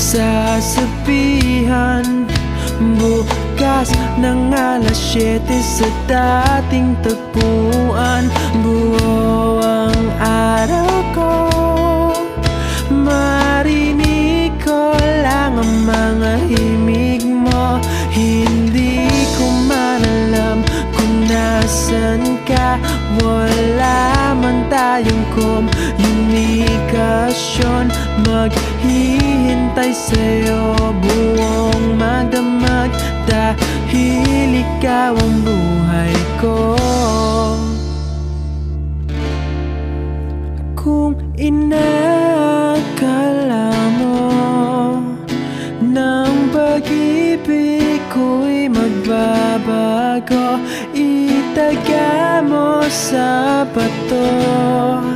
sasabihan. Bukas ng alas 7 sa dating tagpuan. Buo ang araw ko, marinig ko lang ang mga himig mo. Hindi ko man alam kung nasan ka. Wala man tayong komunikasyon. Maghihintay sa'yo buong magdamag, dahil ikaw ang buhay ko. Kung inakala mo ng pag-ibig ko'y magbabago, itaga mo sa bato.